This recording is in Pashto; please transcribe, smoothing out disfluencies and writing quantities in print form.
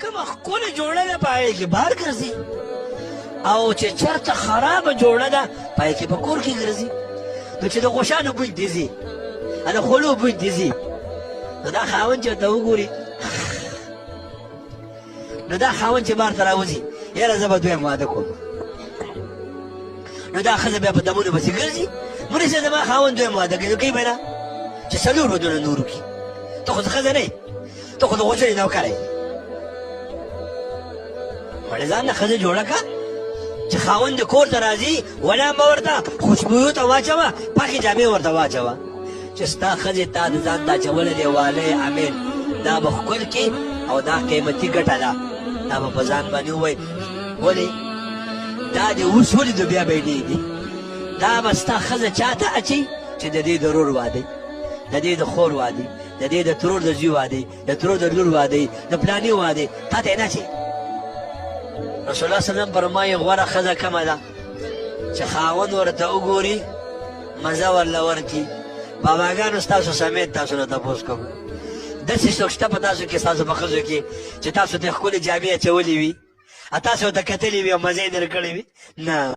کومه ښکلې جوړه ده په هغې کې بهر ګرځي او چې چېرته خرابه جوړه ده په هغې کې په کور کې ګرځي نو چې د غوښانو بوی دې ځي د خوړو بوی دې ځي نو دا خاوند چې ورته وګوري نو دا خاوند چې بهر ته راوځي یاره زه به دویم واده کوم نو دا ښځه بیا په دمونو پسې ګرځي مونې چې زما خاوند دویم واده کوي نو کوي به نه چې څلور ودونه نور وکړي ته خو ښځه نه یې ته خو د غوښې نوکره یې وړې ځان نه ښځه جوړه کړه چې خاوند د کور ته راځي ولام به ورته خوشبویو ته واچوه پاکې جامې ورته واچوه چې ستا ښځې تا د ځان ته اچولی دی والی امین دا به ښکل کړي او دا قیمتي ګټه ده دا به په ځان باندې ووایي ولې دا دې اوس ولیدو بیا به یې ډېږي دا به ستا ښځه چا ته اچوي چې د دې د رور واده د دې د خور واده د دې د ترور د زوی واده د ترور د لور واده د پلاني واده تا ته یې نه اچوي رسول الله سلم فرمایي غوره ښځه کومه ده چې خاوند ورته وګوري مزه ورله ورکړي باباګانو ستاسو سمیت تاسو نه تپوس کوم داسې څوک شته په تاسو کې ستاسو په ښځو کې چې تاسو ته ښکلې جامې اچولې وي تاسو ورته کتلې وي او مزه یې در کړې وي نه